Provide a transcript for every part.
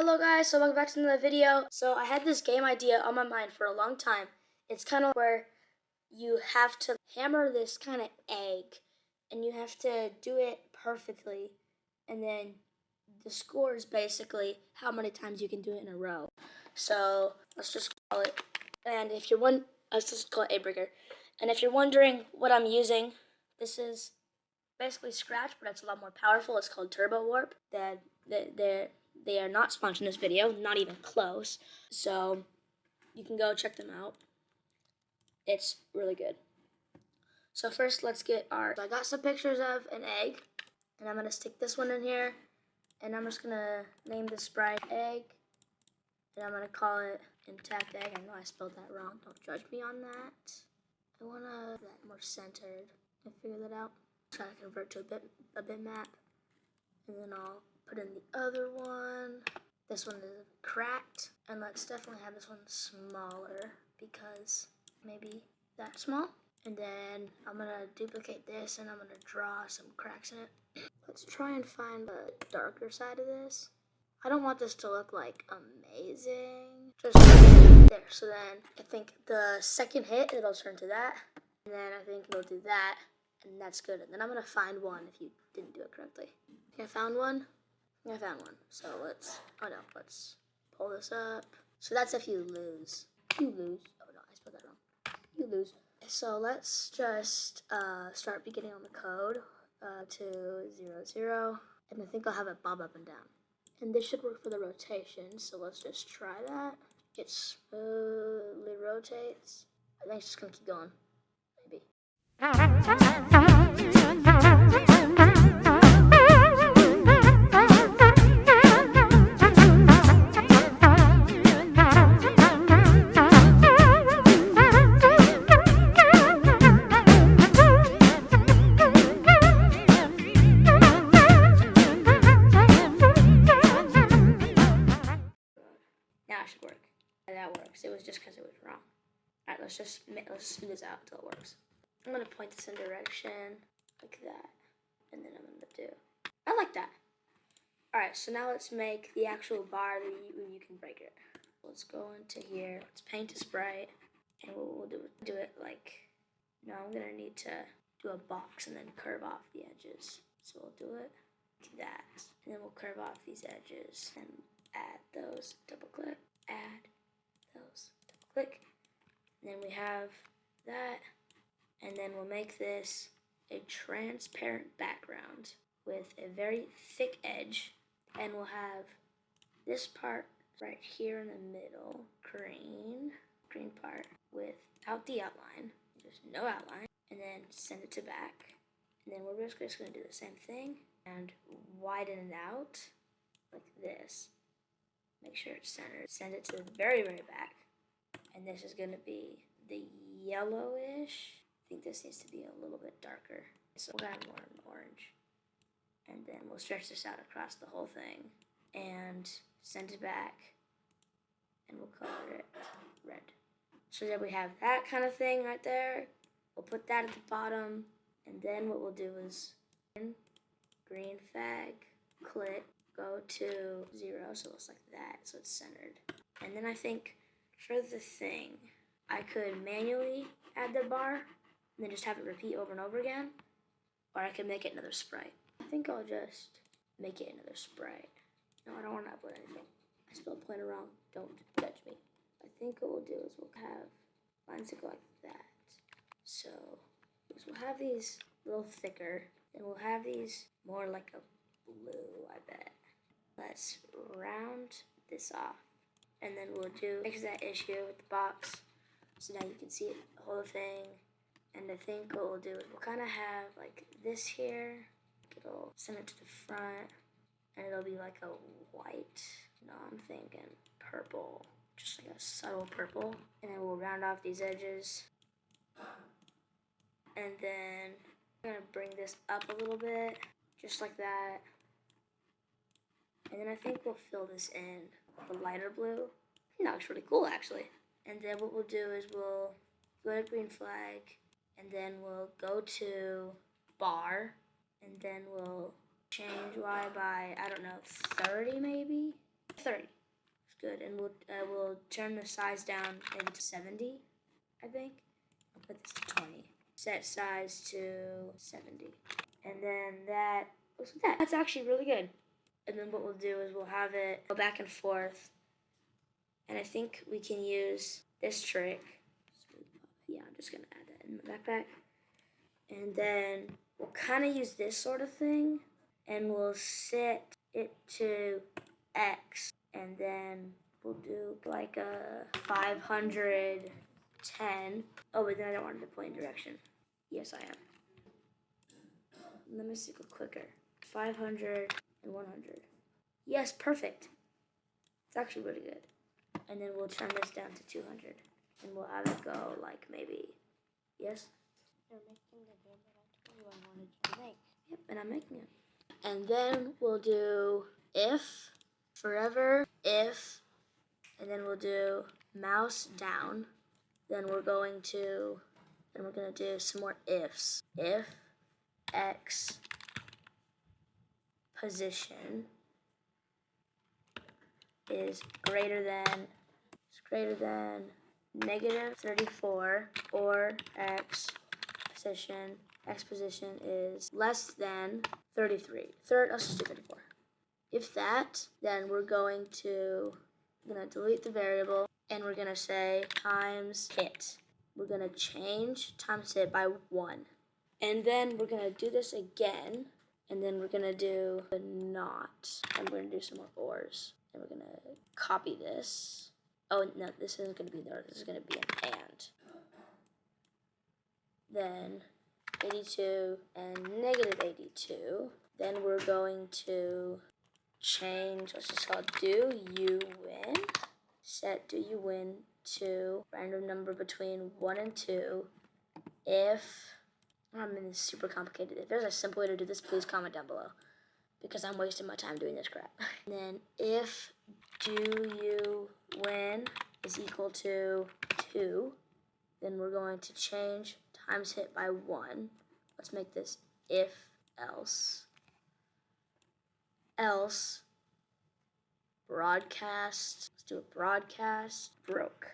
Hello guys, so welcome back to another video. So I had this game idea on my mind for a long time. It's kind of where you have to hammer this kind of egg and you have to do it perfectly, and then the score is basically how many times you can do it in a row. So let's just call it, and if you're let's just call it a breaker. And if you're wondering what I'm using, this is basically Scratch, but it's a lot more powerful. It's called Turbo Warp. They are not sponsored in this video, not even close. So you can go check them out. It's really good. So first, let's get I got some pictures of an egg, and I'm gonna stick this one in here, and I'm just gonna name the sprite egg, and I'm gonna call it intact egg. I know I spelled that wrong. Don't judge me on that. I wanna that more centered. I figure that out. Try to convert to a bitmap, and then I'll put in the other one. This one is cracked, and let's definitely have this one smaller because maybe that small. And then I'm gonna duplicate this, and I'm gonna draw some cracks in it. Let's try and find the darker side of this. I don't want this to look like amazing. Just there. So then I think the second hit, it'll turn to that, and then I think it'll do that. And that's good. And then I'm going to find one if you didn't do it correctly. I found one. I found one. So let's pull this up. So that's if you lose. You lose. Oh no, I spelled that wrong. You lose. So let's just start beginning on the code to 0, 0. And I think I'll have it bob up and down. And this should work for the rotation. So let's just try that. It smoothly rotates. I think it's just going to keep going. Maybe. Now it should work. And that works. It was just because it was wrong. Alright, let's smooth this out until it works. I'm going to point this in direction like that. And then I'm going to do. I like that. Alright, so now let's make the actual bar that you can break it. Let's go into here. Let's paint a sprite. And we'll do it like. No, I'm going to need to do a box and then curve off the edges. So we'll do it like that. And then we'll curve off these edges and add those. Double click. Add those. Double click. And then we have that. And then we'll make this a transparent background with a very thick edge. And we'll have this part right here in the middle, green part without the outline, just no outline. And then send it to back. And then we're basically just going to do the same thing and widen it out like this. Make sure it's centered. Send it to the very, very back. And this is going to be the yellowish. I think this needs to be a little bit darker. So we'll add more orange. And then we'll stretch this out across the whole thing. And send it back. And we'll color it red. So that we have that kind of thing right there. We'll put that at the bottom. And then what we'll do is green fag, click, go to 0, so it looks like that, so it's centered. And then I think for the thing, I could manually add the bar, and then just have it repeat over and over again, or I could make it another sprite. I think I'll just make it another sprite. No, I don't want to upload anything. I spelled pointer wrong. Don't judge me. I think what we'll do is we'll have lines that go like that. So we'll have these a little thicker, and we'll have these more like a blue, I bet. Let's round this off, and then we'll fix that issue with the box, so now you can see it, the whole thing. And I think what we'll do is we'll kind of have like this here. It'll send it to the front, and it'll be like a white. No, I'm thinking purple, just like a subtle purple. And then we'll round off these edges, and then I'm gonna bring this up a little bit, just like that. And then I think we'll fill this in with a lighter blue. That looks really cool, actually. And then what we'll do is we'll go to green flag, and then we'll go to bar, and then we'll change Y by, I don't know, 30 maybe? 30. It's good, and we'll turn the size down maybe to 70, I think. I'll put this to 20. Set size to 70. And then that looks like that. That's actually really good. And then what we'll do is we'll have it go back and forth. And I think we can use this trick. Yeah, I'm just gonna add that in my backpack. And then we'll kind of use this sort of thing. And we'll set it to X. And then we'll do like a 510. Oh, but then I don't want it to point in direction. Yes, I am. Let me see, go quicker. 500 and 100. Yes, perfect. It's actually really good. And then we'll turn this down to 200. And we'll have it go like maybe, yes? You're making the game that I told you I wanted you to make. Yep, and I'm making it. And then we'll do if, forever, if, and then we'll do mouse down. Then we're going to do some more ifs. If X position is greater than negative 34, or X position is less than 33. Let's just do 34. If that, then we're gonna delete the variable, and we're gonna say times hit. We're gonna change times hit by 1. And then we're gonna do this again, and then we're gonna do the not, and we're gonna do some more ors. And we're gonna copy this. Oh no, this isn't gonna be there, this is gonna be an and. Then 82 and negative 82. Then we're going to change, let's just call it do you win. Set do you win to random number between 1 and 2. If, this is super complicated. If there's a simple way to do this, please comment down below, because I'm wasting my time doing this crap. And then if do you win is equal to 2, then we're going to change times hit by 1. Let's make this if else. Else broadcast, let's do a broadcast broke.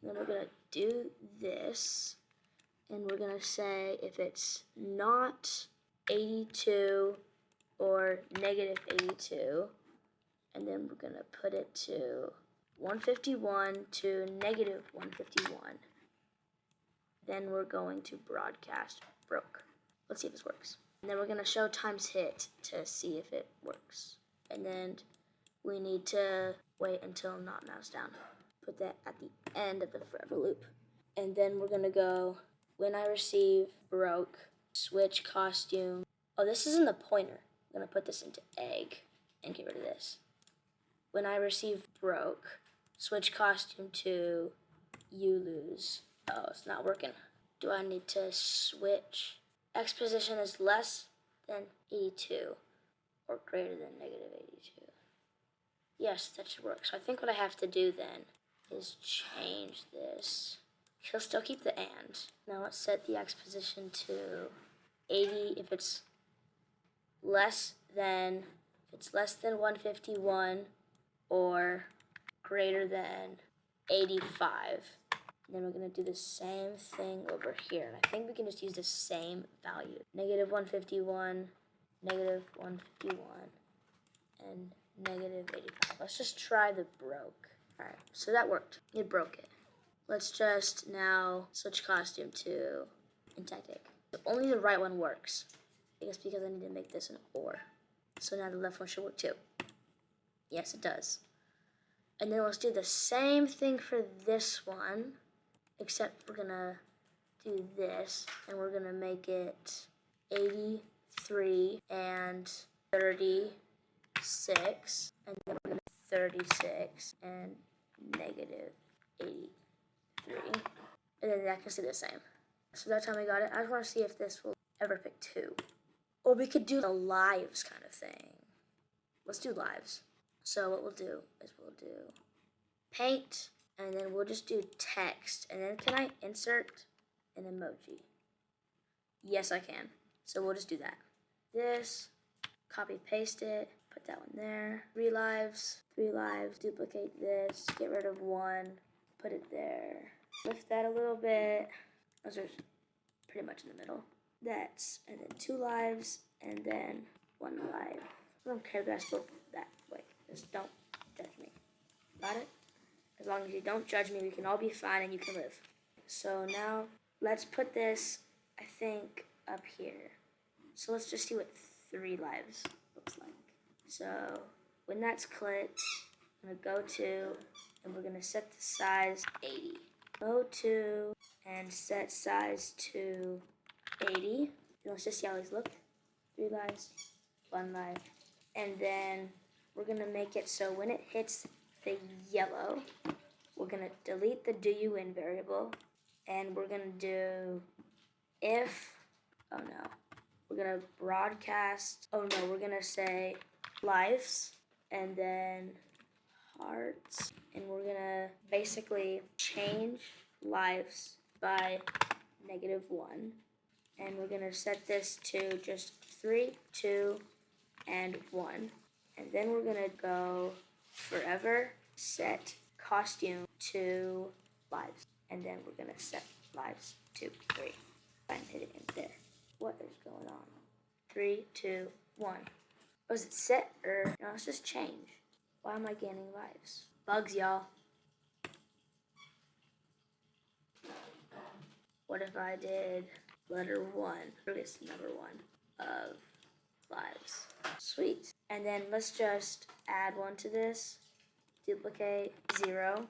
And then we're gonna do this, and we're gonna say if it's not 82 or negative 82, and then we're gonna put it to 151 to negative 151. Then we're going to broadcast broke. Let's see if this works. And then we're gonna show times hit to see if it works. And then we need to wait until not mouse down. Put that at the end of the forever loop. And then we're gonna go, when I receive broke, switch costume. Oh, this isn't the pointer. I'm gonna put this into egg and get rid of this. When I receive broke, switch costume to you lose. Oh, it's not working. Do I need to switch? X position is less than 82 or greater than negative 82. Yes, that should work. So I think what I have to do then is change this. He'll still keep the and. Now let's set the X position to 80 if it's less than 151 or greater than 85. And then we're going to do the same thing over here. And I think we can just use the same value. Negative 151, negative 151, and negative 85. Let's just try the broke. All right, so that worked. It broke it. Let's just now switch costume to Intactic. So only the right one works. I guess because I need to make this an or. So now the left one should work too. Yes, it does. And then let's do the same thing for this one, except we're gonna do this, and we're gonna make it 83 and 36, and then we're gonna 36 and negative 83, and then that can stay the same. So that time we got it. I just want to see if this will ever pick 2. Or we could do the lives kind of thing. Let's do lives. So what we'll do is we'll do paint, and then we'll just do text. And then can I insert an emoji? Yes, I can. So we'll just do that. This, copy, paste it, Put that one there. 3 lives, 3 lives. Duplicate this. Get rid of 1. Put it there. Lift that a little bit. Those are pretty much in the middle. That's, and then 2 lives, and then 1 life. I don't care that I spoke that way. Just don't judge me. Got it? As long as you don't judge me, we can all be fine and you can live. So now, let's put this, I think, up here. So let's just see what 3 lives looks like. So when that's clicked, I'm going to go to, and we're going to set the size 80. Go to, and set size to 80. And let's just see how these look. 3 lives, 1 life. And then we're going to make it so when it hits the yellow, we're going to delete the do you win variable. And we're going to do if, oh no, we're going to broadcast, oh no, we're going to say lives and then hearts. And we're going to basically change lives by -1. And we're going to set this to just 3, 2, and 1. And then we're going to go forever set costume to lives. And then we're going to set lives to 3. And hit it in there. What is going on? 3, 2, 1. Oh, is it set or no? Let's just change. Why am I gaining lives? Bugs, y'all. What if I did letter 1, or it's number 1 of lives? Sweet. And then let's just add 1 to this. Duplicate 0.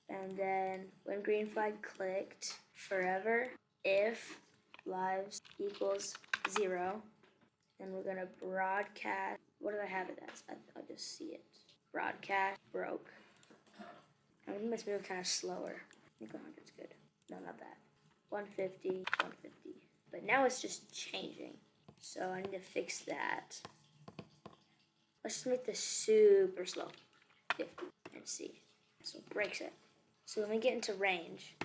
And then when green flag clicked, forever, if lives equals 0, then we're gonna broadcast. What did I have it as? I'll just see it. Broadcast broke. I think this move kind of slower. I think 100's good. No, not that. 150, 150. But now it's just changing. So I need to fix that. Let's just make this super slow. 50 and see. So it breaks it. So when we get into range,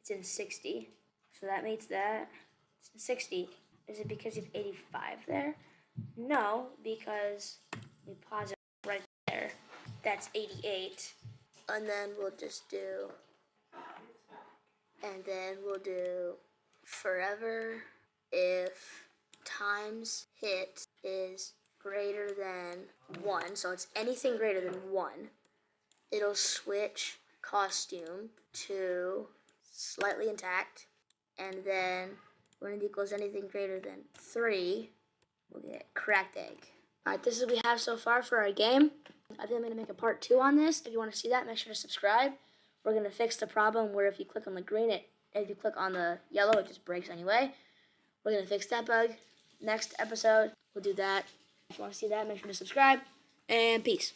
it's in 60. So that means that it's in 60. Is it because you have 85 there? No, because we pause it right there. That's 88. And then we'll just do, and then we'll do forever if times hit is greater than 1. So it's anything greater than 1. It'll switch costume to slightly intact. And then when it equals anything greater than 3, we'll get cracked egg. Alright, this is what we have so far for our game. I think I'm going to make a part 2 on this. If you want to see that, make sure to subscribe. We're going to fix the problem where if you click on the green, if you click on the yellow, it just breaks anyway. We're going to fix that bug. Next episode, we'll do that. If you want to see that, make sure to subscribe. And peace.